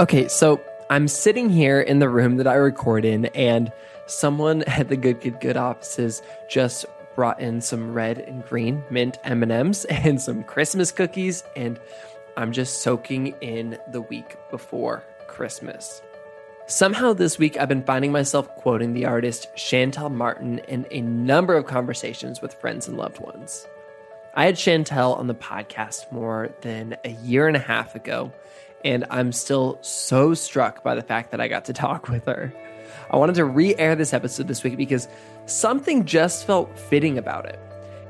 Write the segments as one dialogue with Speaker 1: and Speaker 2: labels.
Speaker 1: Okay, so I'm sitting here in the room that I record in, and someone at the Good offices just brought in some red and green mint M&Ms and some Christmas cookies, and I'm just soaking in the week before Christmas. Somehow this week I've been finding myself quoting the artist Shantell Martin in a number of conversations with friends and loved ones. I had Shantell on the podcast more than a year and a half ago, and I'm still so struck by the fact that I got to talk with her. I wanted to re-air this episode this week because something just felt fitting about it.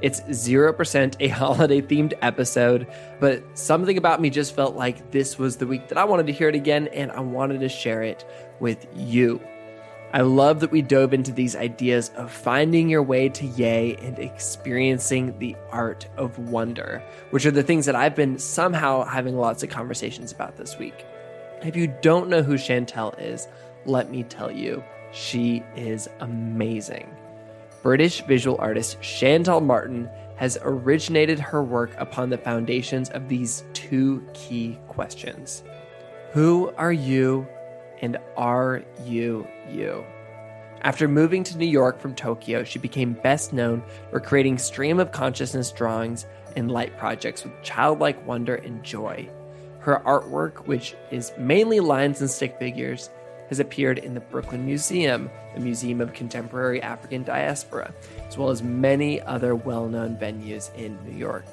Speaker 1: It's 0% a holiday-themed episode, but something about me just felt like this was the week that I wanted to hear it again, and I wanted to share it with you. I love that we dove into these ideas of finding your way to yay and experiencing the art of wonder, which are the things that I've been somehow having lots of conversations about this week. If you don't know who Shantell is, let me tell you, she is amazing. British visual artist Shantell Martin has originated her work upon the foundations of these two key questions. Who are you, and are you you? After moving to New York from Tokyo, she became best known for creating stream of consciousness drawings and light projects with childlike wonder and joy. Her artwork, which is mainly lines and stick figures, has appeared in the Brooklyn Museum, the Museum of Contemporary African Diaspora, as well as many other well-known venues in New York.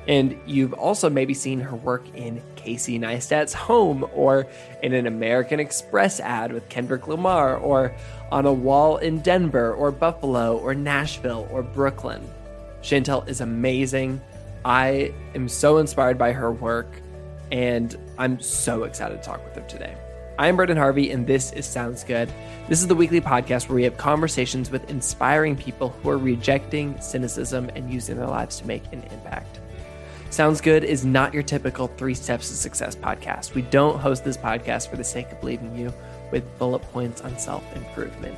Speaker 1: And you've also maybe seen her work in Casey Neistat's Home, or in an American Express ad with Kendrick Lamar, or on a wall in Denver, or Buffalo, or Nashville, or Brooklyn. Shantell is amazing. I am so inspired by her work, and I'm so excited to talk with her today. I'm Brendan Harvey, and this is Sounds Good. This is the weekly podcast where we have conversations with inspiring people who are rejecting cynicism and using their lives to make an impact. Sounds Good is not your typical 3 Steps to Success podcast. We don't host this podcast for the sake of leaving you with bullet points on self-improvement.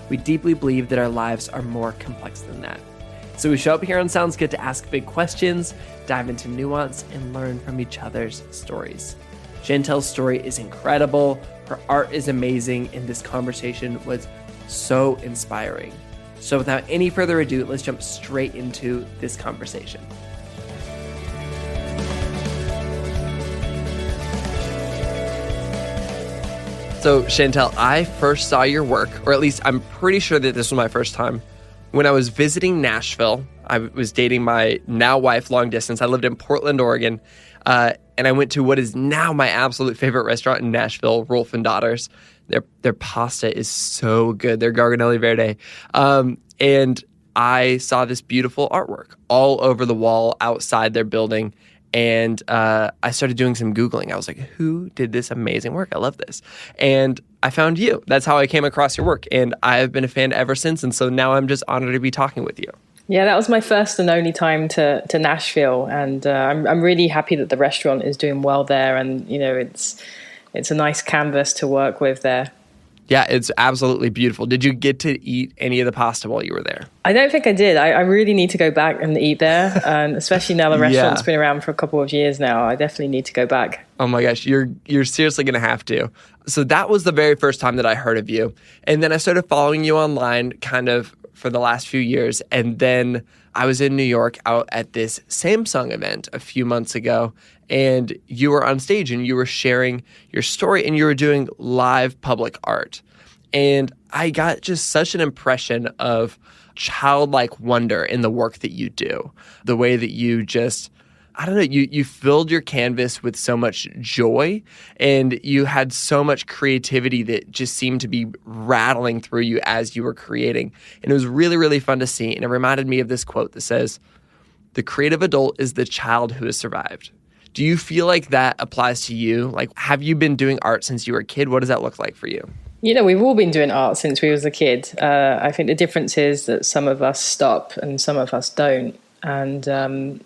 Speaker 1: We deeply believe that our lives are more complex than that. So we show up here on Sounds Good to ask big questions, dive into nuance, and learn from each other's stories. Shantell's story is incredible, her art is amazing, and this conversation was so inspiring. So without any further ado, let's jump straight into this conversation. So, Shantell, I first saw your work, or at least I'm pretty sure that this was my first time, when I was visiting Nashville. I was dating my now wife long distance. I lived in Portland, Oregon, and I went to what is now my absolute favorite restaurant in Nashville, Rolf and Daughters. Their pasta is so good. Their Garganelli Verde. And I saw this beautiful artwork all over the wall outside their building. And I started doing some Googling. I was like, who did this amazing work? I love this. And I found you. That's how I came across your work. And I've been a fan ever since. And so now I'm just honored to be talking with you.
Speaker 2: Yeah, that was my first and only time to Nashville. And I'm really happy that the restaurant is doing well there. And, you know, it's a nice canvas to work with there.
Speaker 1: Yeah, it's absolutely beautiful. Did you get to eat any of the pasta while you were there?
Speaker 2: I don't think I did. I really need to go back and eat there, and especially now the restaurant's been around for a couple of years now. I definitely need to go back.
Speaker 1: Oh my gosh, you're seriously going to have to. So that was the very first time that I heard of you. And then I started following you online kind of for the last few years. And then I was in New York out at this Samsung event a few months ago, and you were on stage and you were sharing your story and you were doing live public art. And I got just such an impression of childlike wonder in the work that you do. The way that you just, I don't know, you filled your canvas with so much joy, and you had so much creativity that just seemed to be rattling through you as you were creating. And it was really, really fun to see. And it reminded me of this quote that says, "The creative adult is the child who has survived." Do you feel like that applies to you? Like, have you been doing art since you were a kid? What does that look like for you?
Speaker 2: You know, we've all been doing art since we was a kid. I think the difference is that some of us stop and some of us don't. And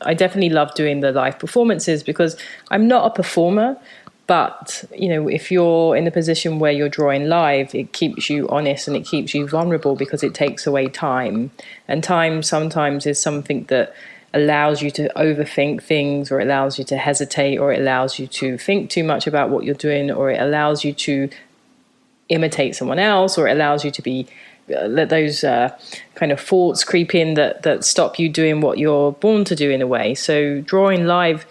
Speaker 2: I definitely love doing the live performances because I'm not a performer, but, you know, if you're in a position where you're drawing live, it keeps you honest and it keeps you vulnerable because it takes away time. And time sometimes is something that allows you to overthink things, or it allows you to hesitate, or it allows you to think too much about what you're doing, or it allows you to imitate someone else, or it allows you to be let those kind of thoughts creep in that stop you doing what you're born to do in a way. So drawing live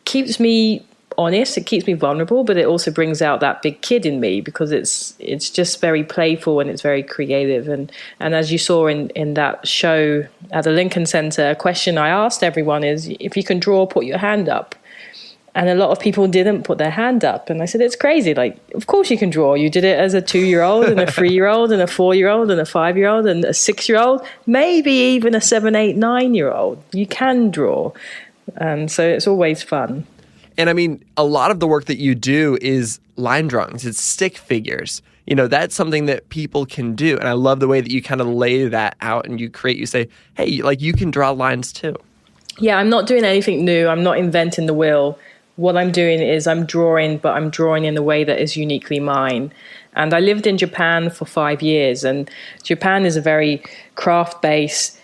Speaker 2: keeps me honest, it keeps me vulnerable, but it also brings out that big kid in me, because it's just very playful and it's very creative. And as you saw in that show at the Lincoln Center, a question I asked everyone is, if you can draw, put your hand up. And a lot of people didn't put their hand up. And I said, it's crazy. Like, of course you can draw. You did it as a 2-year-old and a 3-year-old and a 4-year-old and a 5-year-old and a 6-year-old, maybe even a 7, 8, 9-year-old. You can draw. And so it's always fun.
Speaker 1: And I mean, a lot of the work that you do is line drawings. It's stick figures. You know, that's something that people can do. And I love the way that you kind of lay that out and you say, hey, like, you can draw lines too.
Speaker 2: Yeah, I'm not doing anything new. I'm not inventing the wheel. What I'm doing is I'm drawing, but I'm drawing in a way that is uniquely mine. And I lived in Japan for 5 years, and Japan is a very craft-based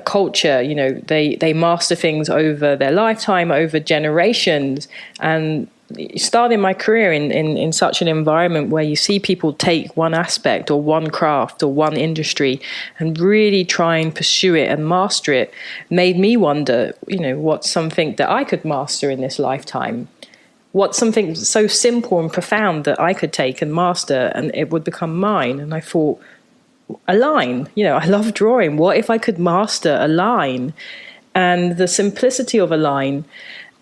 Speaker 2: culture. You know, they master things over their lifetime, over generations. And starting my career in such an environment where you see people take one aspect or one craft or one industry and really try and pursue it and master it made me wonder, you know, what's something that I could master in this lifetime? What's something so simple and profound that I could take and master and it would become mine? And I thought, a line. You know, I love drawing. What if I could master a line and the simplicity of a line?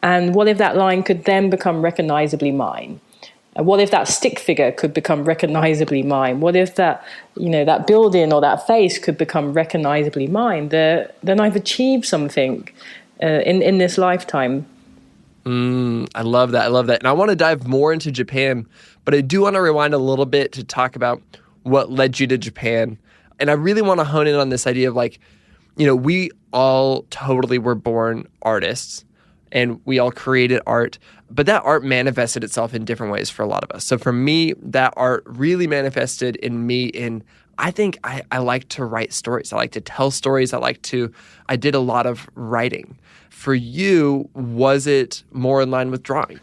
Speaker 2: And what if that line could then become recognizably mine? And what if that stick figure could become recognizably mine? What if that, you know, that building or that face could become recognizably mine? Then I've achieved something in this lifetime.
Speaker 1: I love that. I love that. And I want to dive more into Japan, but I do want to rewind a little bit to talk about what led you to Japan. And I really want to hone in on this idea of, like, you know, we all totally were born artists and we all created art, but that art manifested itself in different ways for a lot of us. So for me, that art really manifested in me I think I like to write stories. I like to tell stories. I did a lot of writing. For you, was it more in line with drawing?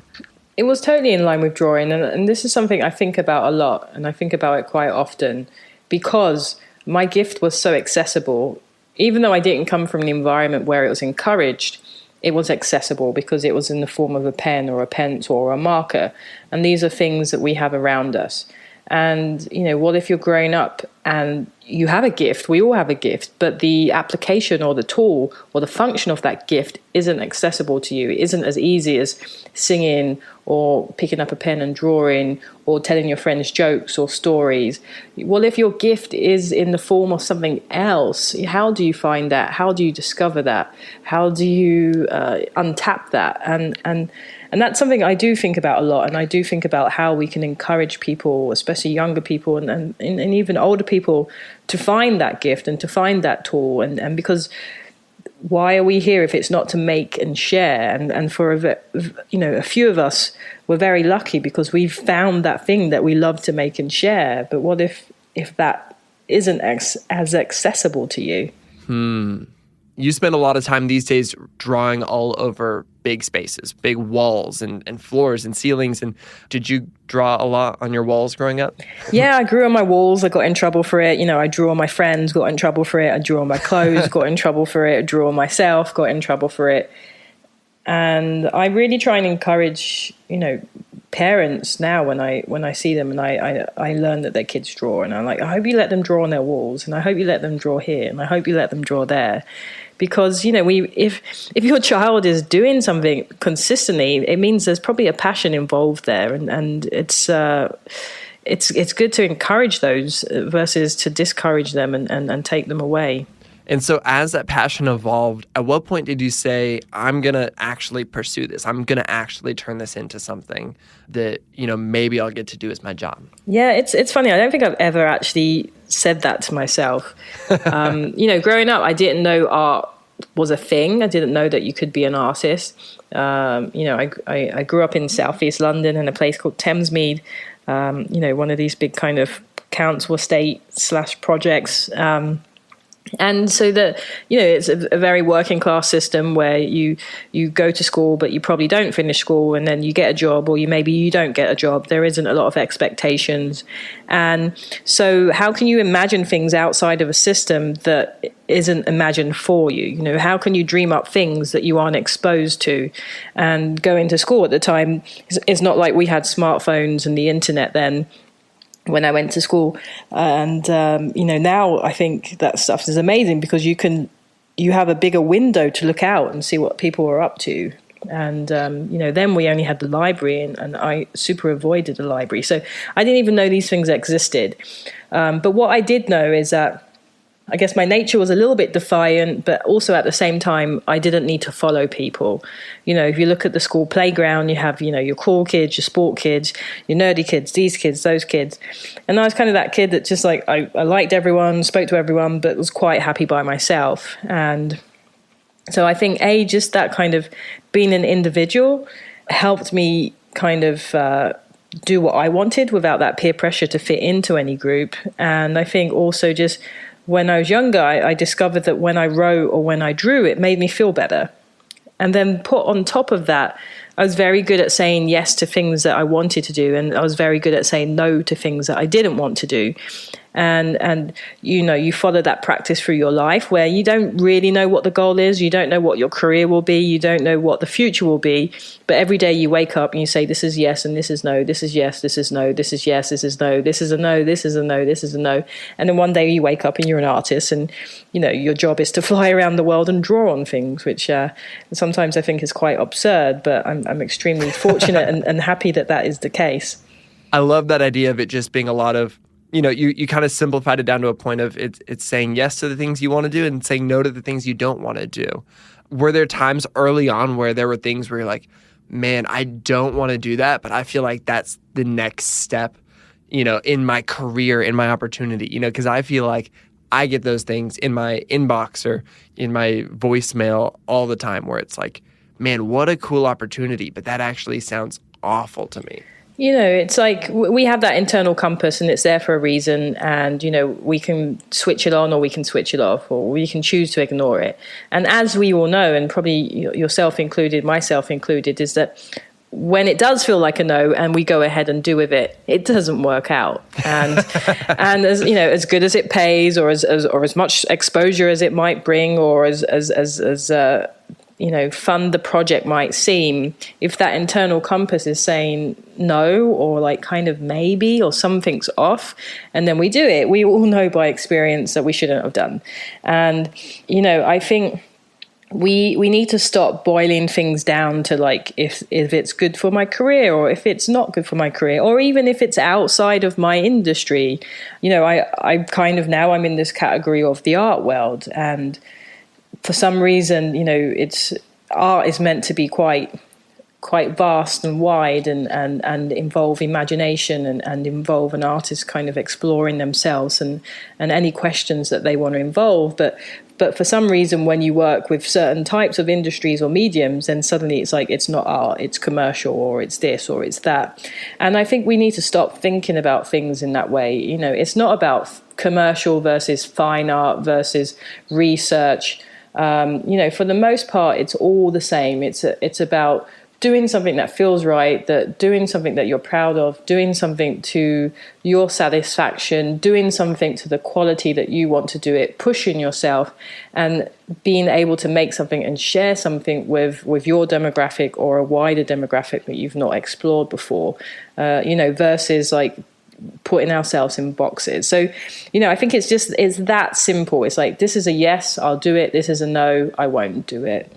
Speaker 2: It was totally in line with drawing, and this is something I think about a lot, and I think about it quite often, because my gift was so accessible. Even though I didn't come from an environment where it was encouraged, it was accessible because it was in the form of a pen or a pencil or a marker, and these are things that we have around us. And, you know, what if you're growing up and you have a gift? We all have a gift, but the application or the tool or the function of that gift isn't accessible to you. It isn't as easy as singing or picking up a pen and drawing or telling your friends jokes or stories. Well, if your gift is in the form of something else, how do you find that? How do you discover that? How do you untap that? And that's something I do think about a lot. And I do think about how we can encourage people, especially younger people and even older people, to find that gift and to find that tool. And because why are we here if it's not to make and share? And for a few of us, we're very lucky because we've found that thing that we love to make and share. But what if that isn't as accessible to you?
Speaker 1: You spend a lot of time these days drawing all over big spaces, big walls and floors and ceilings. And did you draw a lot on your walls growing up?
Speaker 2: Yeah, I grew on my walls. I got in trouble for it. You know, I drew on my friends, got in trouble for it. I drew on my clothes, got in trouble for it. I drew on myself, got in trouble for it. And I really try and encourage, you know, parents now when I see them and I learn that their kids draw, and I'm like, I hope you let them draw on their walls, and I hope you let them draw here, and I hope you let them draw there. Because, you know, if your child is doing something consistently, it means there's probably a passion involved there, and it's good to encourage those versus to discourage them and take them away.
Speaker 1: And so as that passion evolved, at what point did you say, I'm going to actually pursue this? I'm going to actually turn this into something that, you know, maybe I'll get to do as my job?
Speaker 2: Yeah, it's funny. I don't think I've ever actually said that to myself. You know, growing up, I didn't know art was a thing. I didn't know that you could be an artist. You know, I grew up in Southeast London in a place called Thamesmead, you know, one of these big kind of council estate / projects. And so that, it's a very working class system where you go to school, but you probably don't finish school, and then you get a job, or maybe you don't get a job. There isn't a lot of expectations. And so how can you imagine things outside of a system that isn't imagined for you? How can you dream up things that you aren't exposed to? And going to school at the time, it's not like we had smartphones and the internet then, when I went to school. And, now I think that stuff is amazing because you have a bigger window to look out and see what people are up to. And, then we only had the library, and I super avoided the library. So I didn't even know these things existed. But what I did know is that I guess my nature was a little bit defiant, but also at the same time, I didn't need to follow people. If you look at the school playground, you have, your cool kids, your sport kids, your nerdy kids, these kids, those kids. And I was kind of that kid that just I liked everyone, spoke to everyone, but was quite happy by myself. And so I think, just that kind of being an individual helped me kind of do what I wanted without that peer pressure to fit into any group. And I think also just when I was younger, I discovered that when I wrote or when I drew, it made me feel better. And then put on top of that, I was very good at saying yes to things that I wanted to do. And I was very good at saying no to things that I didn't want to do. And you follow that practice through your life where you don't really know what the goal is. You don't know what your career will be. You don't know what the future will be. But every day you wake up and you say, this is yes and this is no. This is yes, this is no. This is yes, this is no. This is a no, this is a no, this is a no. And then one day you wake up and you're an artist, and, your job is to fly around the world and draw on things, which sometimes I think is quite absurd. But I'm extremely fortunate and happy that is the case.
Speaker 1: I love that idea of it just being a lot of, you kind of simplified it down to a point of it's saying yes to the things you want to do and saying no to the things you don't want to do. Were there times early on where there were things where you're like, man, I don't want to do that, but I feel like that's the next step, in my career, in my opportunity, because I feel like I get those things in my inbox or in my voicemail all the time where it's like, man, what a cool opportunity, but that actually sounds awful to me.
Speaker 2: It's like we have that internal compass, and it's there for a reason. And, we can switch it on or we can switch it off, or we can choose to ignore it. And as we all know, and probably yourself included, myself included, is that when it does feel like a no and we go ahead and do with it, it doesn't work out. And and as good as it pays, or as much exposure as it might bring, or as fun the project might seem, if that internal compass is saying no, or like kind of maybe, or something's off, and then we do it, we all know by experience that we shouldn't have done. And, I think we need to stop boiling things down to like, if it's good for my career, or if it's not good for my career, or even if it's outside of my industry. I kind of now I'm in this category of the art world, and for some reason, it's art is meant to be quite vast and wide and involve imagination and involve an artist kind of exploring themselves and any questions that they want to involve. But for some reason, when you work with certain types of industries or mediums, then suddenly it's like it's not art, it's commercial, or it's this, or it's that. And I think we need to stop thinking about things in that way. It's not about commercial versus fine art versus research. For the most part, it's all the same. It's about doing something that feels right, doing something that you're proud of, doing something to your satisfaction, doing something to the quality that you want to do it, pushing yourself, and being able to make something and share something with your demographic or a wider demographic that you've not explored before, versus like putting ourselves in boxes. So, I think it's that simple. It's like, this is a yes, I'll do it. This is a no, I won't do it.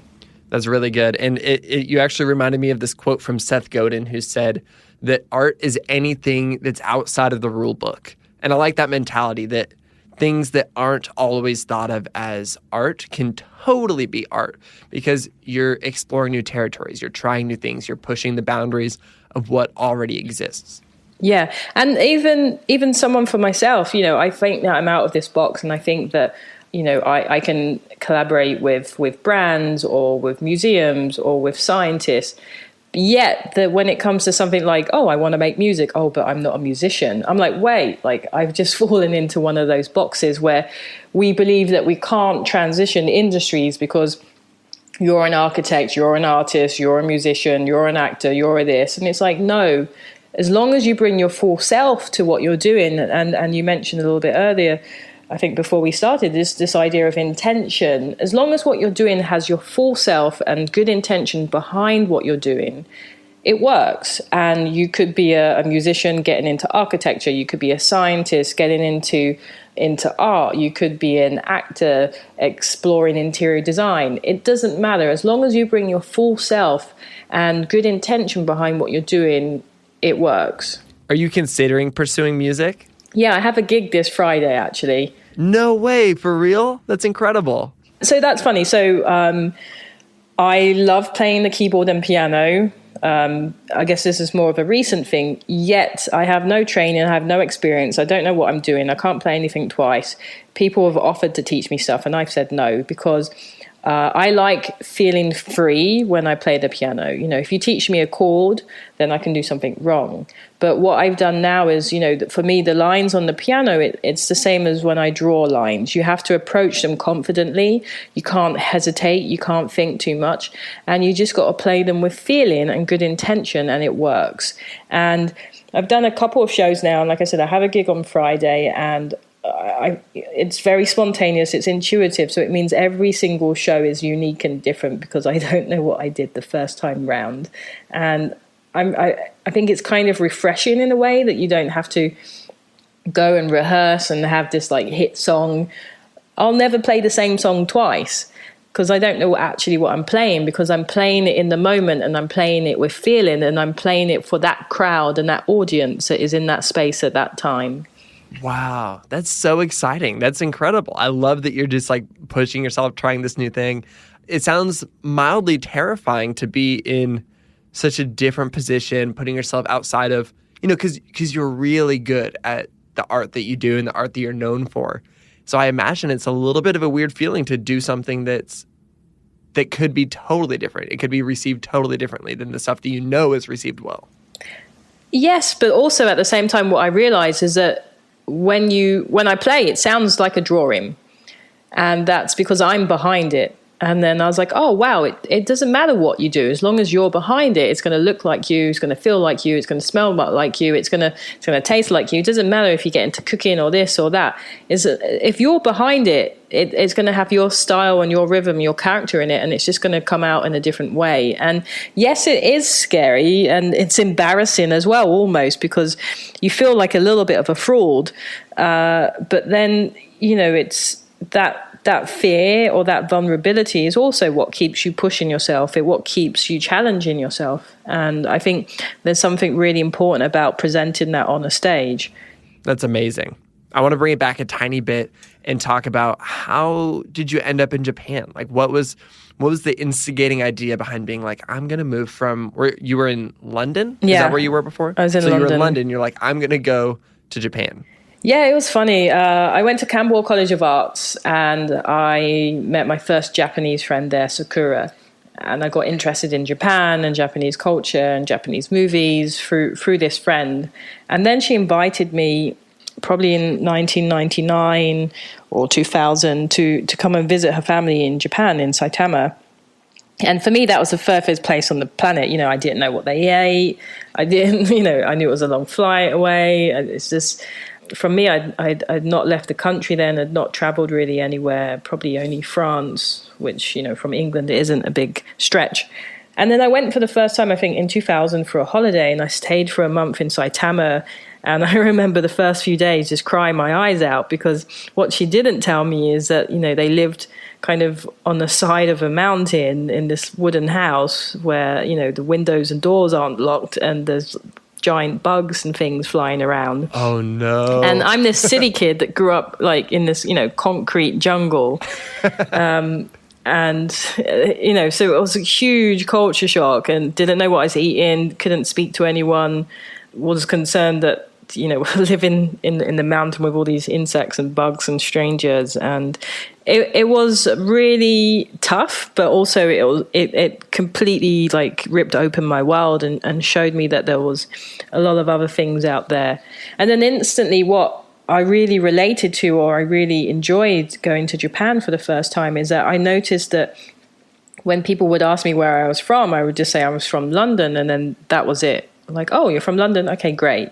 Speaker 1: That's really good. And you actually reminded me of this quote from Seth Godin, who said that art is anything that's outside of the rule book. And I like that mentality that things that aren't always thought of as art can totally be art, because you're exploring new territories, you're trying new things, you're pushing the boundaries of what already exists.
Speaker 2: Yeah. And even someone for myself, I think that I'm out of this box, and I think that, I can collaborate with brands or with museums or with scientists Yet that when it comes to something like, oh, I want to make music, oh, but I'm not a musician. I'm like, wait, like I've just fallen into one of those boxes where we believe that we can't transition industries because you're an architect, you're an artist, you're a musician, you're an actor, you're a this. And it's like, no, as long as you bring your full self to what you're doing, and you mentioned a little bit earlier, I think before we started, this idea of intention, as long as what you're doing has your full self and good intention behind what you're doing, it works. And you could be a musician getting into architecture, you could be a scientist getting into art, you could be an actor exploring interior design. It doesn't matter. As long as you bring your full self and good intention behind what you're doing, it works.
Speaker 1: Are you considering pursuing music?
Speaker 2: Yeah, I have a gig this Friday, actually.
Speaker 1: No way, for real? That's incredible.
Speaker 2: So that's funny. So I love playing the keyboard and piano. I guess this is more of a recent thing, yet I have no training, I have no experience, I don't know what I'm doing, I can't play anything twice. People have offered to teach me stuff and I've said no, because I like feeling free when I play the piano. You know, if you teach me a chord, then I can do something wrong. But what I've done now is, you know, for me, the lines on the piano, it's the same as when I draw lines. You have to approach them confidently. You can't hesitate. You can't think too much. And you just got to play them with feeling and good intention, and it works. And I've done a couple of shows now. And like I said, I have a gig on Friday, and it's very spontaneous, it's intuitive, so it means every single show is unique and different because I don't know what I did the first time round. And I think it's kind of refreshing in a way that you don't have to go and rehearse and have this like hit song. I'll never play the same song twice because I don't know actually what I'm playing, because I'm playing it in the moment and I'm playing it with feeling and I'm playing it for that crowd and that audience that is in that space at that time.
Speaker 1: Wow, that's so exciting. That's incredible. I love that you're just like pushing yourself, trying this new thing. It sounds mildly terrifying to be in such a different position, putting yourself outside of, you know, because you're really good at the art that you do and the art that you're known for. So I imagine it's a little bit of a weird feeling to do something that could be totally different. It could be received totally differently than the stuff that you know is received well. Yes,
Speaker 2: but also at the same time, what I realize is that when I play, it sounds like a drawing, and that's because I'm behind it. And then I was like, oh, wow, it doesn't matter what you do. As long as you're behind it, it's going to look like you, it's going to feel like you, it's going to smell like you, it's going to taste like you. It doesn't matter if you get into cooking or this or that. If you're behind it, it's going to have your style and your rhythm, your character in it, and it's just going to come out in a different way. And yes, it is scary and it's embarrassing as well, almost, because you feel like a little bit of a fraud. But then, you know, it's that fear or that vulnerability is also what keeps you pushing yourself. What keeps you challenging yourself. And I think there's something really important about presenting that on a stage.
Speaker 1: That's amazing. I want to bring it back a tiny bit and talk about how did you end up in Japan? Like, what was the instigating idea behind being like, I'm going to move from where you were in London?
Speaker 2: Yeah.
Speaker 1: Is that where you were before?
Speaker 2: I was in
Speaker 1: London. So you were in London. You're like, I'm going to go to Japan.
Speaker 2: Yeah, it was funny. I went to Camberwell College of Arts and I met my first Japanese friend there, Sakura. And I got interested in Japan and Japanese culture and Japanese movies through this friend. And then she invited me probably in 1999 or 2000 to come and visit her family in Japan, in Saitama. And for me, that was the furthest place on the planet. You know, I didn't know what they ate. I knew it was a long flight away. It's just... From me, I'd not left the country then, had not traveled really anywhere, probably only France, which, you know, from England isn't a big stretch. And then I went for the first time, I think, in 2000 for a holiday, and I stayed for a month in Saitama. And I remember the first few days just crying my eyes out, because what she didn't tell me is that, you know, they lived kind of on the side of a mountain in this wooden house where, you know, the windows and doors aren't locked and there's giant bugs and things flying around.
Speaker 1: Oh no.
Speaker 2: And I'm this city kid that grew up like in this, you know, concrete jungle. And, you know, so it was a huge culture shock and didn't know what I was eating, couldn't speak to anyone, was concerned that living in the mountain with all these insects and bugs and strangers, and it was really tough, but also it completely like ripped open my world and showed me that there was a lot of other things out there. And then instantly what I really related to, or I really enjoyed going to Japan for the first time, is that I noticed that when people would ask me where I was from, I would just say I was from London, and then that was it. Like, oh, you're from London? Okay, great.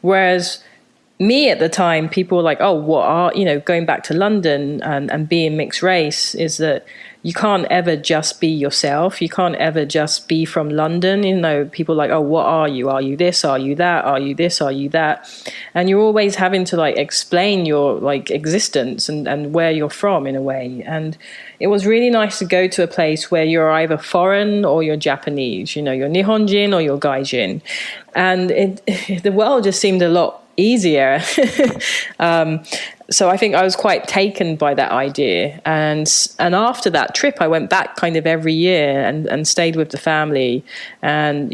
Speaker 2: Whereas me at the time, people were like, oh, what are, going back to London and being mixed race is that you can't ever just be yourself. You can't ever just be from London. People are like, oh, what are you? Are you this? Are you that? Are you this? Are you that? And you're always having to like explain your like existence and where you're from in a way. And it was really nice to go to a place where you're either foreign or you're Japanese, you're Nihonjin or you're Gaijin. And the world just seemed a lot easier. So I think I was quite taken by that idea. And after that trip, I went back kind of every year and stayed with the family and,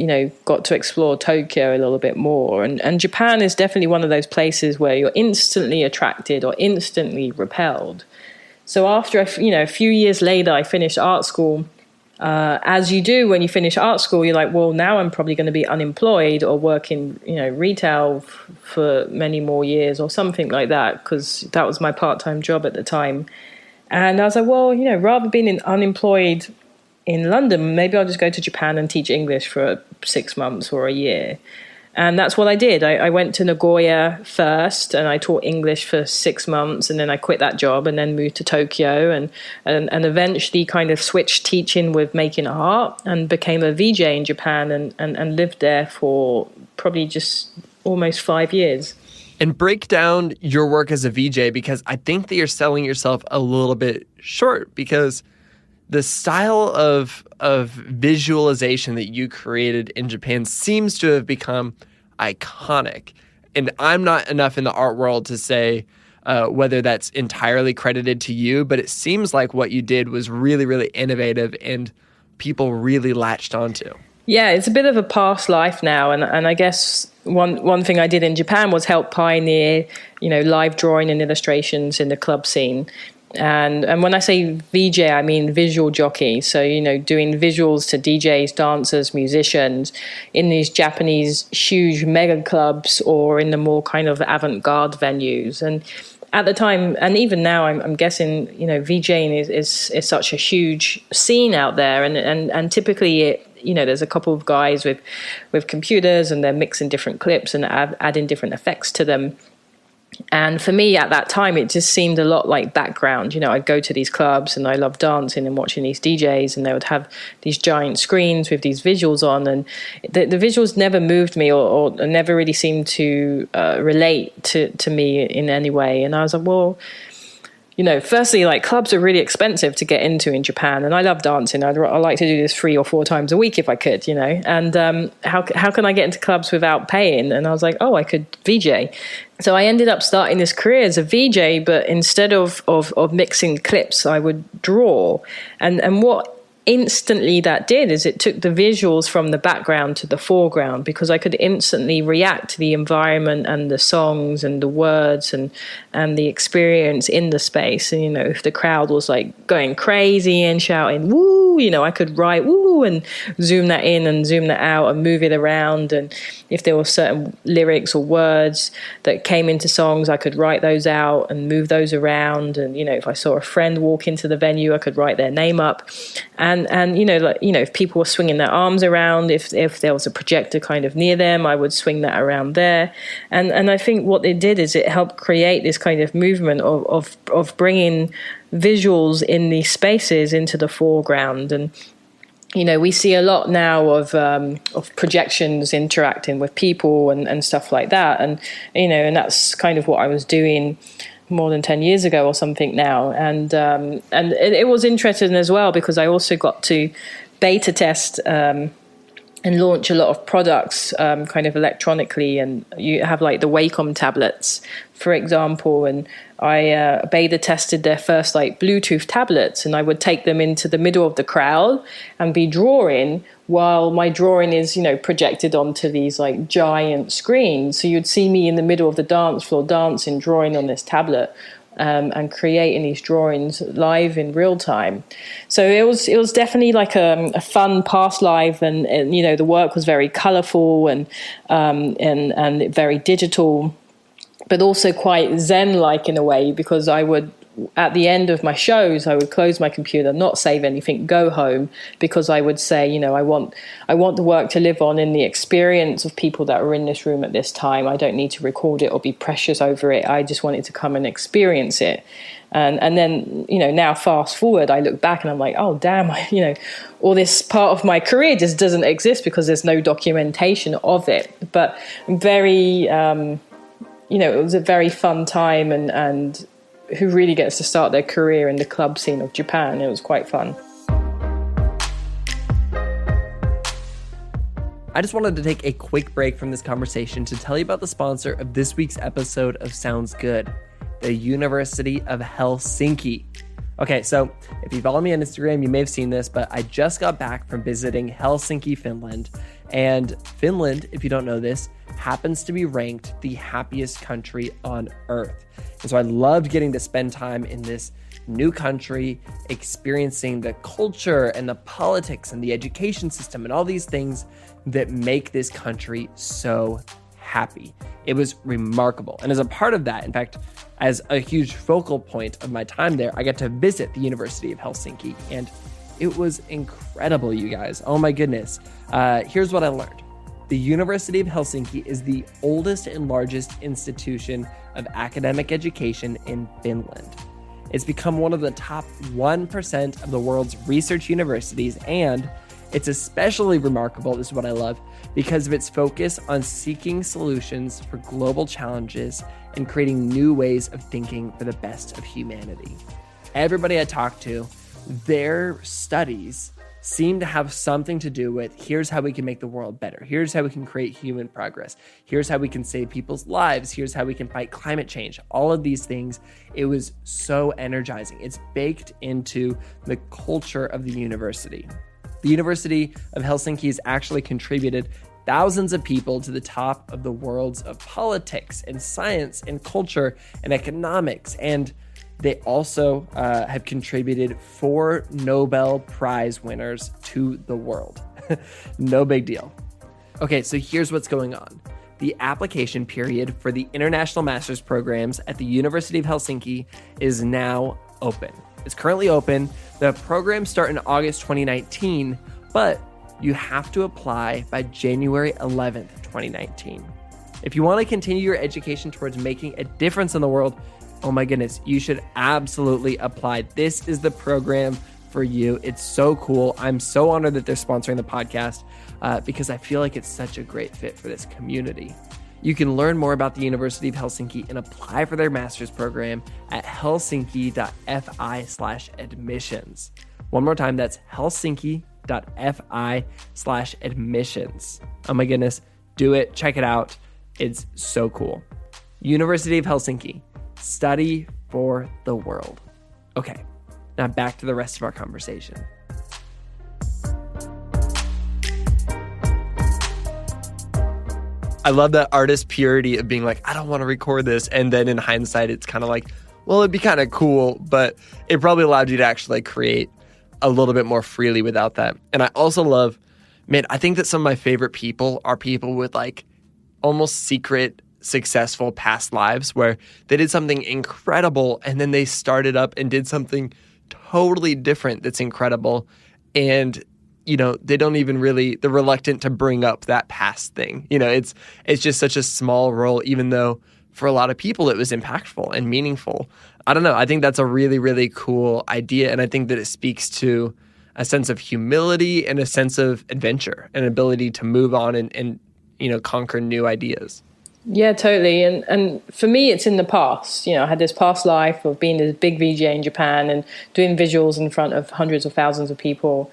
Speaker 2: got to explore Tokyo a little bit more. And Japan is definitely one of those places where you're instantly attracted or instantly repelled. So after, a few years later, I finished art school. As you do when you finish art school, you're like, well, now I'm probably going to be unemployed or work in, retail for many more years or something like that, because that was my part-time job at the time. And I was like, well, rather being unemployed in London, maybe I'll just go to Japan and teach English for 6 months or a year. And that's what I did. I went to Nagoya first and I taught English for 6 months, and then I quit that job and then moved to Tokyo and eventually kind of switched teaching with making art and became a VJ in Japan and lived there for probably just almost 5 years.
Speaker 1: And break down your work as a VJ, because I think that you're selling yourself a little bit short, because the style of visualization that you created in Japan seems to have become iconic. And I'm not enough in the art world to say whether that's entirely credited to you, but it seems like what you did was really, really innovative and people really latched onto.
Speaker 2: Yeah, it's a bit of a past life now. And I guess one thing I did in Japan was help pioneer, live drawing and illustrations in the club scene. And when I say VJ, I mean visual jockey. So, doing visuals to DJs, dancers, musicians in these Japanese huge mega clubs or in the more kind of avant-garde venues. And at the time, and even now, I'm guessing, VJing is such a huge scene out there. And typically there's a couple of guys with computers and they're mixing different clips and adding different effects to them. And for me at that time, it just seemed a lot like background. I'd go to these clubs and I loved dancing and watching these DJs, and they would have these giant screens with these visuals on. And the visuals never moved me or never really seemed to relate to me in any way. And I was like, well, firstly, like clubs are really expensive to get into in Japan, and I love dancing. I like to do this 3 or 4 times a week if I could, And how can I get into clubs without paying? And I was like, oh, I could VJ. So I ended up starting this career as a VJ, but instead of mixing clips, I would draw. And what instantly that did is it took the visuals from the background to the foreground, because I could instantly react to the environment and the songs and the words and the experience in the space. And if the crowd was like going crazy and shouting woo, I could write woo and zoom that in and zoom that out and move it around. And if there were certain lyrics or words that came into songs, I could write those out and move those around. And if I saw a friend walk into the venue, I could write their name up. And if people were swinging their arms around, if there was a projector kind of near them, I would swing that around there. And I think what it did is it helped create this kind of movement of bringing visuals in these spaces into the foreground. And we see a lot now of projections interacting with people and stuff like that. And and that's kind of what I was doing more than 10 years ago or something now. And it was interesting as well, because I also got to beta test and launch a lot of products kind of electronically. And you have like the Wacom tablets, for example. And I beta tested their first like Bluetooth tablets, and I would take them into the middle of the crowd and be drawing while my drawing is, projected onto these like giant screens. So you'd see me in the middle of the dance floor dancing, drawing on this tablet. And creating these drawings live in real time. So it was definitely like a fun past life, and the work was very colorful and very digital, but also quite Zen-like in a way, because I would, at the end of my shows, I would close my computer, not save anything, go home, because I would say, I want the work to live on in the experience of people that were in this room at this time. I don't need to record it or be precious over it. I just wanted to come and experience it. And then, now fast forward, I look back and I'm like, oh, damn, all this part of my career just doesn't exist because there's no documentation of it. But very, it was a very fun time, and who really gets to start their career in the club scene of Japan. It was quite fun.
Speaker 1: I just wanted to take a quick break from this conversation to tell you about the sponsor of this week's episode of Sounds Good, the University of Helsinki. Okay, so if you follow me on Instagram, you may have seen this, but I just got back from visiting Helsinki, Finland. And Finland, if you don't know this, happens to be ranked the happiest country on earth. And so I loved getting to spend time in this new country, experiencing the culture and the politics and the education system and all these things that make this country so happy. It was remarkable. And as a part of that, in fact, as a huge focal point of my time there, I got to visit the University of Helsinki, and it was incredible, you guys. Oh my goodness. Here's what I learned. The University of Helsinki is the oldest and largest institution of academic education in Finland. It's become one of the top 1% of the world's research universities, and it's especially remarkable, this is what I love, because of its focus on seeking solutions for global challenges and creating new ways of thinking for the best of humanity. Everybody I talked to, their studies seem to have something to do with, here's how we can make the world better. Here's how we can create human progress. Here's how we can save people's lives. Here's how we can fight climate change. All of these things, it was so energizing. It's baked into the culture of the university. The University of Helsinki has actually contributed thousands of people to the top of the worlds of politics and science and culture and economics. And they also have contributed 4 Nobel Prize winners to the world. No big deal. Okay, so here's what's going on. The application period for the international master's programs at the University of Helsinki is now open. It's currently open. The programs start in August 2019, but you have to apply by January 11th, 2019. If you want to continue your education towards making a difference in the world, oh my goodness, you should absolutely apply. This is the program for you. It's so cool. I'm so honored that they're sponsoring the podcast because I feel like it's such a great fit for this community. You can learn more about the University of Helsinki and apply for their master's program at helsinki.fi/admissions. One more time, that's helsinki.fi/admissions. Oh my goodness, do it. Check it out. It's so cool. University of Helsinki. Study for the world. Okay, now back to the rest of our conversation. I love that artist purity of being like, I don't want to record this. And then in hindsight, it's kind of like, well, it'd be kind of cool, but it probably allowed you to actually create a little bit more freely without that. And I also love, man, I think that some of my favorite people are people with like almost secret successful past lives where they did something incredible and then they started up and did something totally different that's incredible. And, you know, they don't even really, they're reluctant to bring up that past thing. You know, it's just such a small role, even though for a lot of people it was impactful and meaningful. I don't know. I think that's a really, really cool idea. And I think that it speaks to a sense of humility and a sense of adventure and ability to move on and you know, conquer new ideas.
Speaker 2: Yeah, totally. And for me, it's in the past. You know, I had this past life of being this big VJ in Japan and doing visuals in front of hundreds of thousands of people.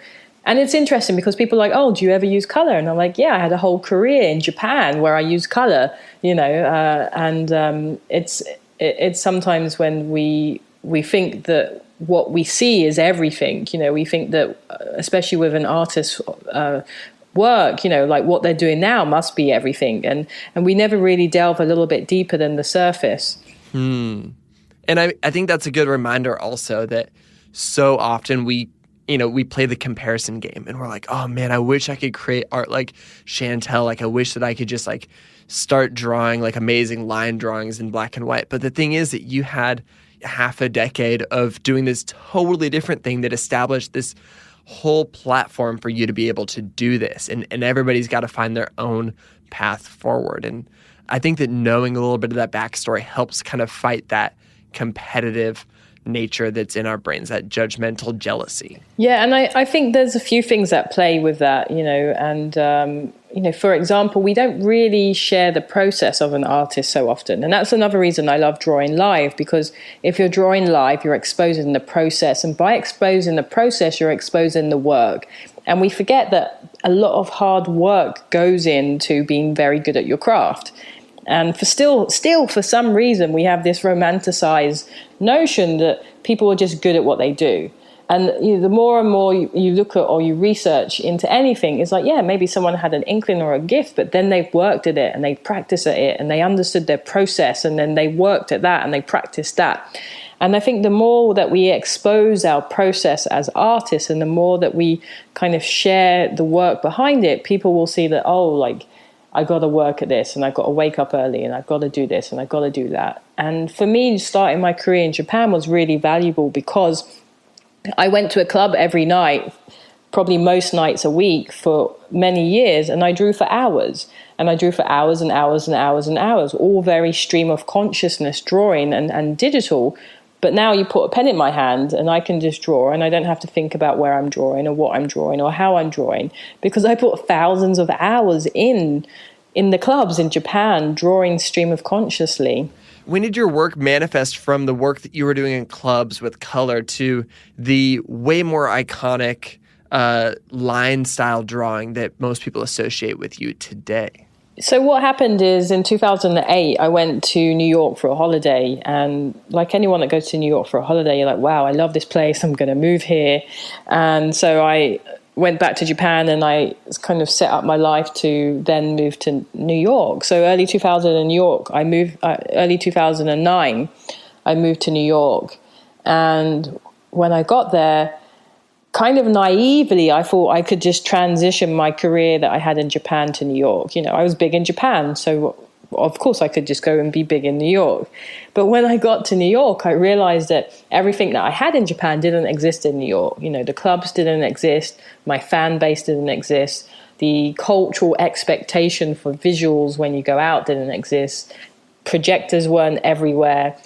Speaker 2: And it's interesting because people are like, oh, do you ever use color? And I'm like, yeah, I had a whole career in Japan where I use color, it's sometimes when we think that what we see is everything. We think that, especially with an artist's work, like what they're doing now must be everything. And we never really delve a little bit deeper than the surface.
Speaker 1: And I think that's a good reminder also that so often we play the comparison game and we're like, oh man, I wish I could create art like Shantell. Like I wish that I could just like start drawing like amazing line drawings in black and white. But the thing is that you had half a decade of doing this totally different thing that established this whole platform for you to be able to do this. And everybody's got to find their own path forward. And I think that knowing a little bit of that backstory helps kind of fight that competitive nature that's in our brains, that judgmental jealousy.
Speaker 2: Yeah, and I think there's a few things that play with that, for example, we don't really share the process of an artist so often. And that's another reason I love drawing live, because if you're drawing live, you're exposing the process. And by exposing the process, you're exposing the work. And we forget that a lot of hard work goes into being very good at your craft. And still, for some reason, we have this romanticized notion that people are just good at what they do. And the more and more you look at or you research into anything, it's like, yeah, maybe someone had an inkling or a gift, but then they've worked at it and they practiced at it and they understood their process and then they worked at that and they practiced that. And I think the more that we expose our process as artists and the more that we kind of share the work behind it, people will see that, oh, like, I got to work at this and I've got to wake up early and I've got to do this and I've got to do that. And for me, starting my career in Japan was really valuable because I went to a club every night, probably most nights a week for many years, and I drew for hours. And I drew for hours and hours and hours and hours, all very stream of consciousness drawing and digital. But now you put a pen in my hand and I can just draw and I don't have to think about where I'm drawing or what I'm drawing or how I'm drawing, because I put thousands of hours in the clubs in Japan drawing stream of consciously.
Speaker 1: When did your work manifest from the work that you were doing in clubs with color to the way more iconic line style drawing that most people associate with you today?
Speaker 2: So what happened is in 2008, I went to New York for a holiday. And like anyone that goes to New York for a holiday, you're like, wow, I love this place. I'm going to move here. And so I went back to Japan and I kind of set up my life to then move to New York. So early 2009, I moved to New York. And when I got there, kind of naively, I thought I could just transition my career that I had in Japan to New York. I was big in Japan, so of course I could just go and be big in New York. But when I got to New York, I realized that everything that I had in Japan didn't exist in New York. The clubs didn't exist, my fan base didn't exist, the cultural expectation for visuals when you go out didn't exist, projectors weren't everywhere.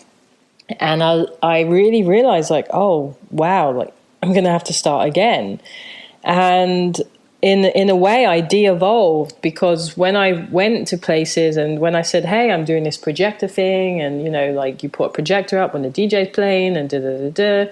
Speaker 2: And I really realized, like, oh, wow, like, I'm going to have to start again. And in a way, I de-evolved, because when I went to places and when I said, hey, I'm doing this projector thing, and, like you put a projector up when the DJ's playing and da-da-da-da.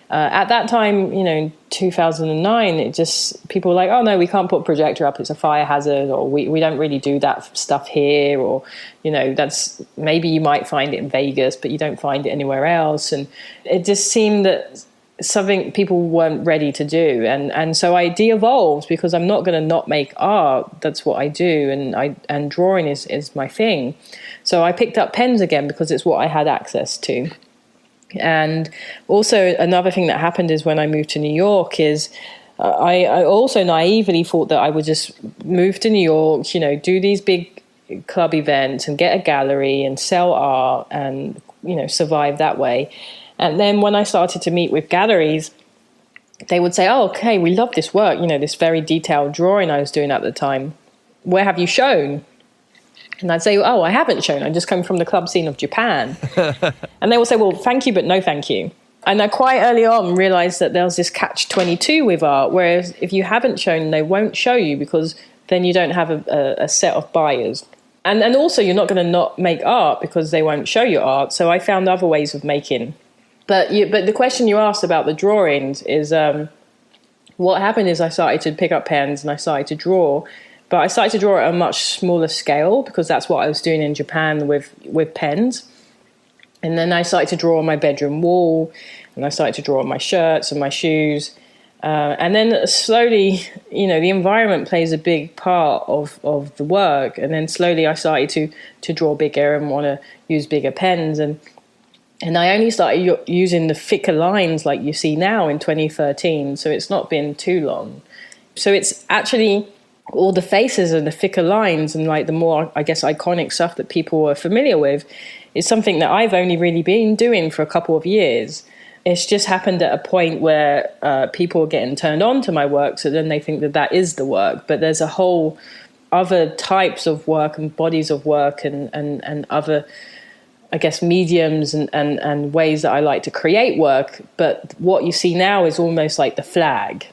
Speaker 2: At that time, in 2009, it just, people were like, oh, no, we can't put a projector up. It's a fire hazard, or we don't really do that stuff here. Or, that's, maybe you might find it in Vegas, but you don't find it anywhere else. And it just seemed that something people weren't ready to do, and so I de-evolved, because I'm not going to not make art. That's what I do, and drawing is my thing. So I picked up pens again because it's what I had access to. And also another thing that happened is when I moved to New York is I also naively thought that I would just move to New York, do these big club events and get a gallery and sell art and survive that way. And then when I started to meet with galleries, they would say, oh, okay, we love this work, this very detailed drawing I was doing at the time. Where have you shown? And I'd say, oh, I haven't shown. I just come from the club scene of Japan. And they will say, well, thank you, but no thank you. And I quite early on realized that there was this catch-22 with art, whereas if you haven't shown, they won't show you, because then you don't have a set of buyers. And also you're not going to not make art because they won't show you art. So I found other ways of making. But the question you asked about the drawings is, what happened is I started to pick up pens and I started to draw. But I started to draw at a much smaller scale because that's what I was doing in Japan with pens. And then I started to draw on my bedroom wall, and I started to draw on my shirts and my shoes. And then slowly, the environment plays a big part of the work. And then slowly I started to draw bigger and want to use bigger pens. And I only started using the thicker lines like you see now in 2013. So it's not been too long. So it's actually all the faces and the thicker lines and like the more, I guess, iconic stuff that people are familiar with is something that I've only really been doing for a couple of years. It's just happened at a point where people are getting turned on to my work, so then they think that is the work. But there's a whole other types of work and bodies of work and other, I guess, mediums and ways that I like to create work. But what you see now is almost like the flag.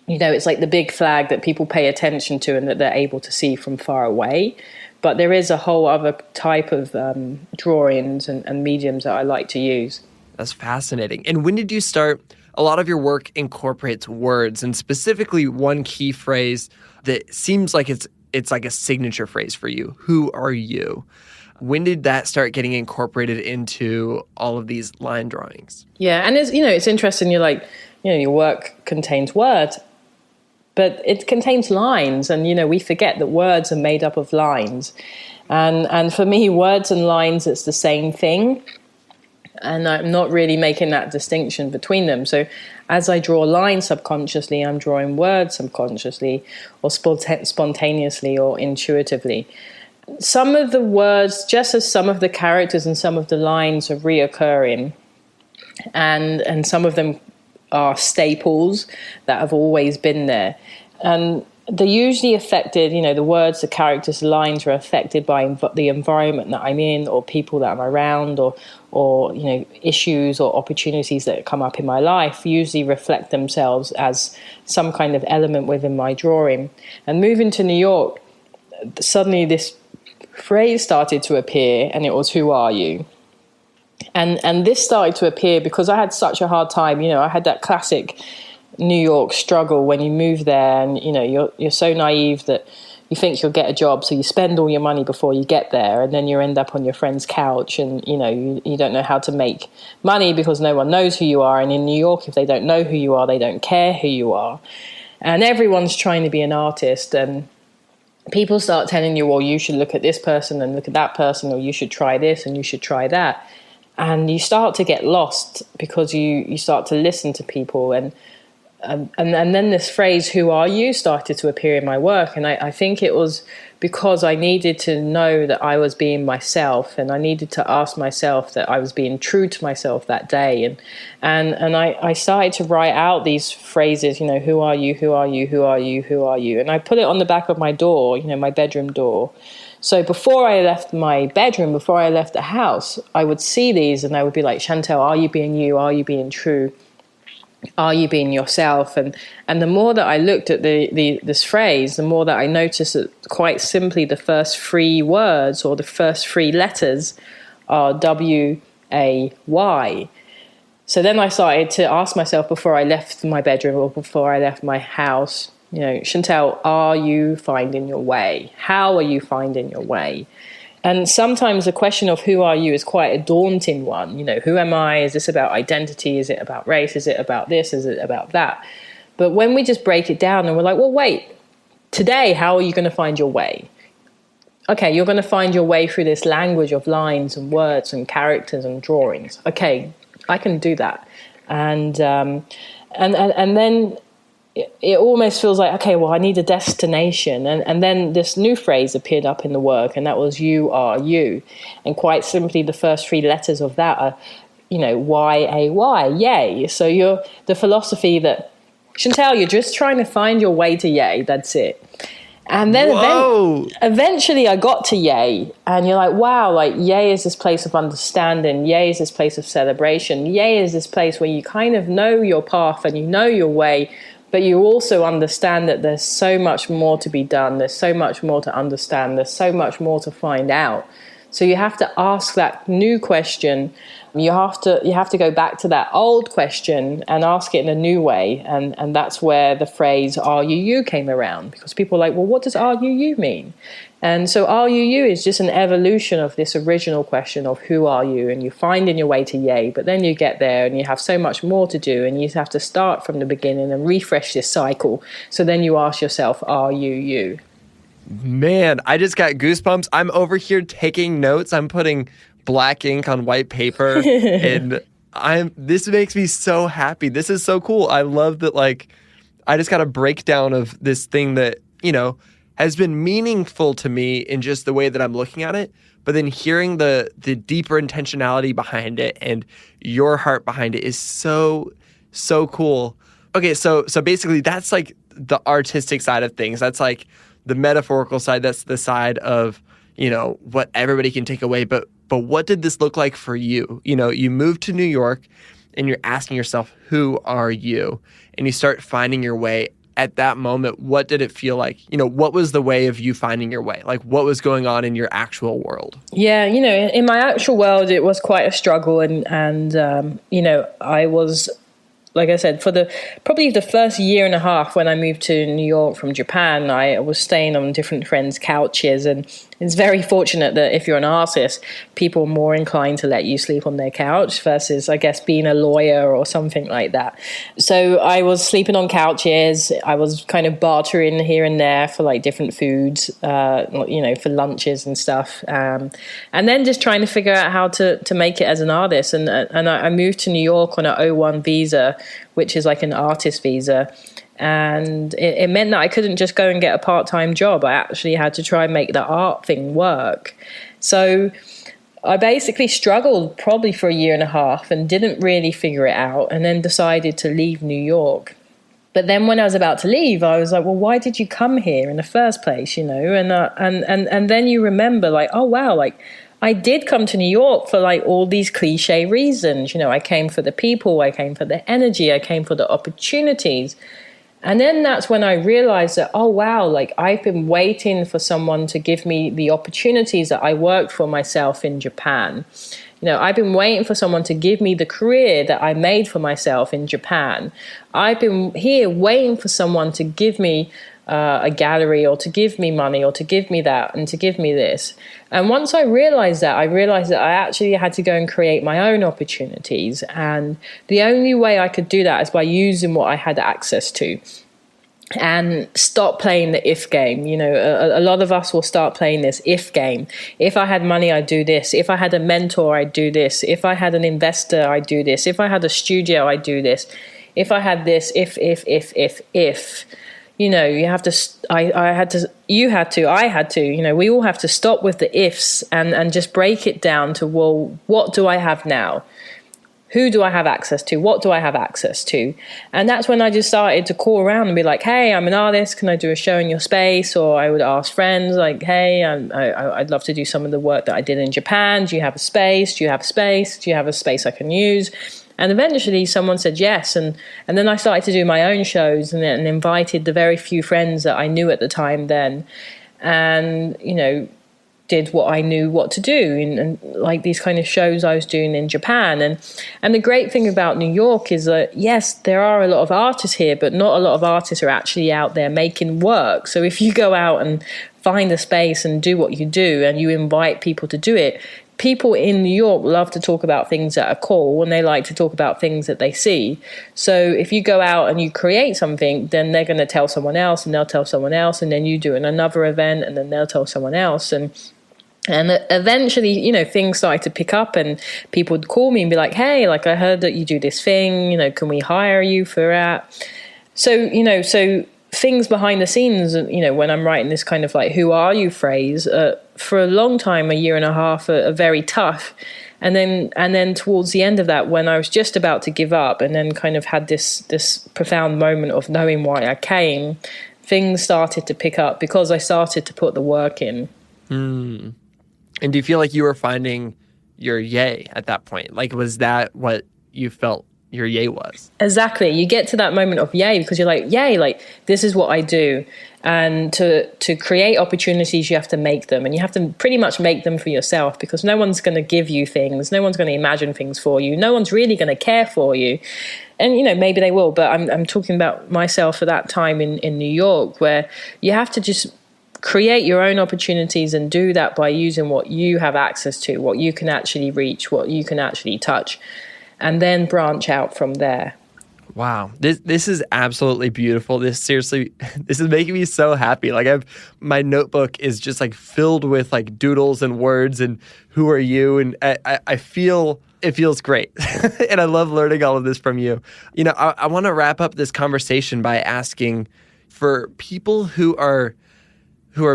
Speaker 2: It's like the big flag that people pay attention to and that they're able to see from far away. But there is a whole other type of drawings and mediums that I like to use.
Speaker 1: That's fascinating. And when did you start? A lot of your work incorporates words, and specifically one key phrase that seems like it's like a signature phrase for you. Who are you? When did that start getting incorporated into all of these line drawings?
Speaker 2: Yeah, and it's interesting. You're like, your work contains words, but it contains lines, and we forget that words are made up of lines, and for me, words and lines, it's the same thing, and I'm not really making that distinction between them. So, as I draw lines subconsciously, I'm drawing words subconsciously, or spontaneously, or intuitively. Some of the words, just as some of the characters and some of the lines are reoccurring, and some of them are staples that have always been there. And they're usually affected, the words, the characters, the lines are affected by the environment that I'm in, or people that I'm around, or issues or opportunities that come up in my life usually reflect themselves as some kind of element within my drawing. And moving to New York, suddenly this phrase started to appear, and it was, who are you? And this started to appear because I had such a hard time. I had that classic New York struggle when you move there, and you're so naive that you think you'll get a job, so you spend all your money before you get there, and then you end up on your friend's couch, and you don't know how to make money because no one knows who you are. And in New York, if they don't know who you are, they don't care who you are, and everyone's trying to be an artist. And people start telling you, well, you should look at this person and look at that person, or you should try this and you should try that. And you start to get lost because you start to listen to people. And then this phrase, who are you, started to appear in my work. And I think it was because I needed to know that I was being myself, and I needed to ask myself that I was being true to myself that day. And I started to write out these phrases, who are you, who are you, who are you, who are you? And I put it on the back of my door, my bedroom door. So before I left my bedroom, before I left the house, I would see these and I would be like, Shantell, are you being you? Are you being true? Are you being yourself? And the more that I looked at this phrase, the more that I noticed that quite simply the first three words or the first three letters are W-A-Y. So then I started to ask myself before I left my bedroom or before I left my house, Shantell, are you finding your way? How are you finding your way? And sometimes the question of who are you is quite a daunting one. Who am I? Is this about identity? Is it about race? Is it about this? Is it about that? But when we just break it down and we're like, well, wait, today, how are you going to find your way? Okay, you're going to find your way through this language of lines and words and characters and drawings. Okay, I can do that. And then it almost feels like, okay, well, I need a destination. And then this new phrase appeared up in the work, and that was you are you. And quite simply, the first three letters of that are, Y-A-Y, yay. So you're the philosophy that, Shantell, you're just trying to find your way to yay, that's it. And then eventually I got to yay, and you're like, wow, like yay is this place of understanding. Yay is this place of celebration. Yay is this place where you kind of know your path and you know your way, but you also understand that there's so much more to be done. There's so much more to understand. There's so much more to find out. So you have to ask that new question. You have to go back to that old question and ask it in a new way. And that's where the phrase "Are you you" came around, because people are like, well, what does "Are you you" mean? And so "Are you you" is just an evolution of this original question of who are you? And you find in your way to yay, but then you get there and you have so much more to do, and you have to start from the beginning and refresh this cycle. So then you ask yourself, are you you?
Speaker 1: Man, I just got goosebumps. I'm over here taking notes. I'm putting black ink on white paper, and this makes me so happy. This is so cool. I love that, like, I just got a breakdown of this thing that, you know, has been meaningful to me in just the way that I'm looking at it, but then hearing the deeper intentionality behind it and your heart behind it is so cool. Okay, so basically that's like the artistic side of things. That's like the metaphorical side. That's the side of, you know, what everybody can take away. But what did this look like for you? You know, you moved to New York and you're asking yourself, who are you? And you start finding your way. At that moment, what did it feel like? You know, what was the way of you finding your way? Like, what was going on in your actual world?
Speaker 2: Yeah, you know, in my actual world, it was quite a struggle. And you know, I was, like I said, for probably the first year and a half when I moved to New York from Japan, I was staying on different friends' couches. And it's very fortunate that if you're an artist, people are more inclined to let you sleep on their couch versus, I guess, being a lawyer or something like that. So I was sleeping on couches. I was kind of bartering here and there for like different foods, you know, for lunches and stuff. And then just trying to figure out how to make it as an artist. And I moved to New York on an O1 visa, which is like an artist visa. And it meant that I couldn't just go and get a part-time job. I actually had to try and make the art thing work. So I basically struggled probably for a year and a half and didn't really figure it out, and then decided to leave New York. But then when I was about to leave, I was like, well, why did you come here in the first place, you know? And then you remember, like, oh, wow, like, I did come to New York for like all these cliche reasons. You know, I came for the people, I came for the energy, I came for the opportunities. And then that's when I realized that, oh, wow, like I've been waiting for someone to give me the opportunities that I worked for myself in Japan. You know, I've been waiting for someone to give me the career that I made for myself in Japan. I've been here waiting for someone to give me a gallery, or to give me money, or to give me that, and to give me this. And once I realized that I actually had to go and create my own opportunities. And the only way I could do that is by using what I had access to, and stop playing the if game. You know, a lot of us will start playing this if game. If I had money, I'd do this. If I had a mentor, I'd do this. If I had an investor, I'd do this. If I had a studio, I'd do this. If I had this, if. You know, you have to, I had to, you know, we all have to stop with the ifs and just break it down to, well, what do I have now? Who do I have access to? What do I have access to? And that's when I just started to call around and be like, hey, I'm an artist. Can I do a show in your space? Or I would ask friends like, hey, I'd love to do some of the work that I did in Japan. Do you have a space? Do you have a space? Do you have a space I can use? And eventually someone said yes. And then I started to do my own shows and invited the very few friends that I knew at the time then. And, you know, did what I knew what to do, and like these kind of shows I was doing in Japan. And the great thing about New York is that, yes, there are a lot of artists here, but not a lot of artists are actually out there making work. So if you go out and find a space and do what you do, and you invite people to do it, people in New York love to talk about things that are cool, and they like to talk about things that they see. So if you go out and you create something, then they're going to tell someone else, and they'll tell someone else, and then you do another event, and then they'll tell someone else. And eventually, you know, things started to pick up, and people would call me and be like, hey, like, I heard that you do this thing, you know, can we hire you for that? So, you know, things behind the scenes, you know, when I'm writing this kind of like, who are you phrase, for a long time, a year and a half, are very tough. And then towards the end of that, when I was just about to give up, and then kind of had this profound moment of knowing why I came, things started to pick up because I started to put the work in.
Speaker 1: And do you feel like you were finding your yay at that point? Like, was that what you felt your yay was.
Speaker 2: Exactly. You get to that moment of yay because you're like, yay, like this is what I do. And to create opportunities, you have to make them, and you have to pretty much make them for yourself, because no one's going to give you things. No one's going to imagine things for you. No one's really going to care for you. And, you know, maybe they will, but I'm talking about myself at that time in New York, where you have to just create your own opportunities and do that by using what you have access to, what you can actually reach, what you can actually touch, and then branch out from there.
Speaker 1: Wow. This is absolutely beautiful. This is making me so happy. Like my notebook is just like filled with like doodles and words and who are you? And I feel it feels great. And I love learning all of this from you. You know, I want to wrap up this conversation by asking, for people who are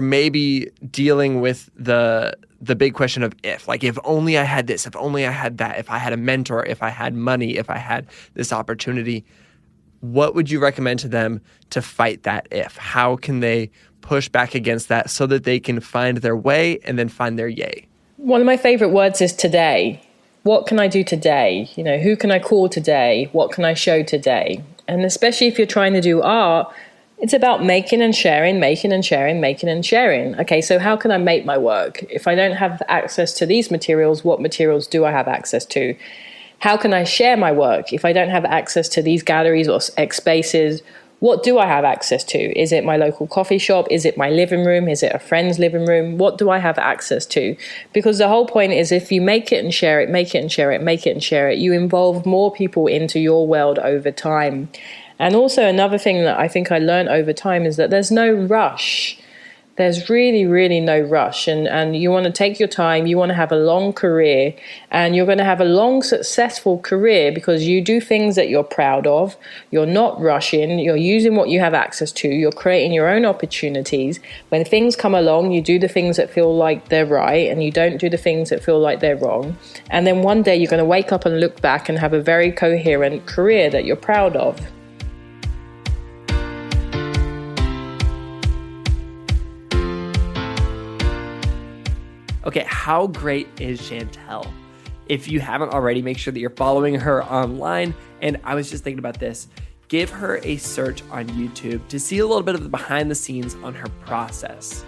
Speaker 1: maybe dealing with the big question of if only I had this, if only I had that, if I had a mentor, if I had money, if I had this opportunity, what would you recommend to them to fight that if? How can they push back against that so that they can find their way and then find their yay? One
Speaker 2: of my favorite words is today. What can I do today? You know, who can I call today? What can I show today? And especially if you're trying to do art, it's about making and sharing, making and sharing, making and sharing. Okay, so how can I make my work? If I don't have access to these materials, what materials do I have access to? How can I share my work? If I don't have access to these galleries or X spaces, what do I have access to? Is it my local coffee shop? Is it my living room? Is it a friend's living room? What do I have access to? Because the whole point is, if you make it and share it, make it and share it, make it and share it, you involve more people into your world over time. And also another thing that I think I learned over time is that there's no rush. There's really, really no rush. And you want to take your time. You want to have a long career. And you're going to have a long, successful career because you do things that you're proud of. You're not rushing. You're using what you have access to. You're creating your own opportunities. When things come along, you do the things that feel like they're right, and you don't do the things that feel like they're wrong. And then one day you're going to wake up and look back and have a very coherent career that you're proud of.
Speaker 1: Okay, how great is Shantell? If you haven't already, make sure that you're following her online. And I was just thinking about this. Give her a search on YouTube to see a little bit of the behind the scenes on her process.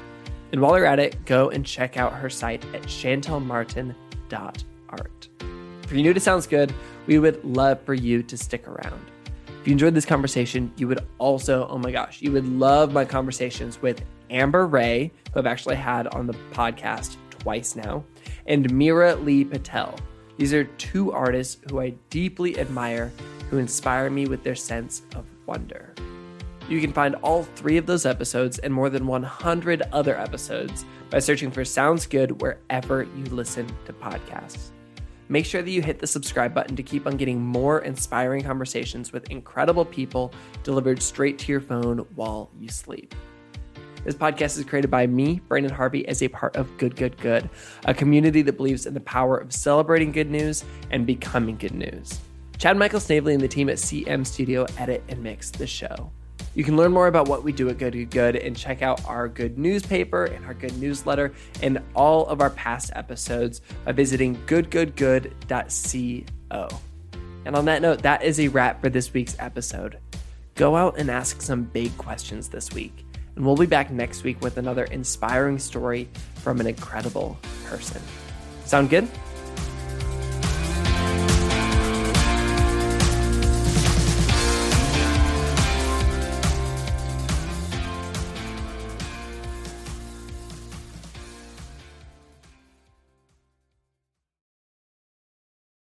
Speaker 1: And while you're at it, go and check out her site at shantellmartin.art. If you're new to Sounds Good, we would love for you to stick around. If you enjoyed this conversation, you would also, oh my gosh, you would love my conversations with Amber Ray, who I've actually had on the podcast twice now, and Mira Lee Patel. These are two artists who I deeply admire, who inspire me with their sense of wonder. You can find all 3 of those episodes and more than 100 other episodes by searching for Sounds Good wherever you listen to podcasts. Make sure that you hit the subscribe button to keep on getting more inspiring conversations with incredible people delivered straight to your phone while you sleep. This podcast is created by me, Brandon Harvey, as a part of Good, Good, Good, a community that believes in the power of celebrating good news and becoming good news. Chad Michael Snavely and the team at CM Studio edit and mix the show. You can learn more about what we do at Good, Good, Good and check out our Good newspaper and our Good newsletter and all of our past episodes by visiting goodgoodgood.co. And on that note, that is a wrap for this week's episode. Go out and ask some big questions this week. And we'll be back next week with another inspiring story from an incredible person. Sound good?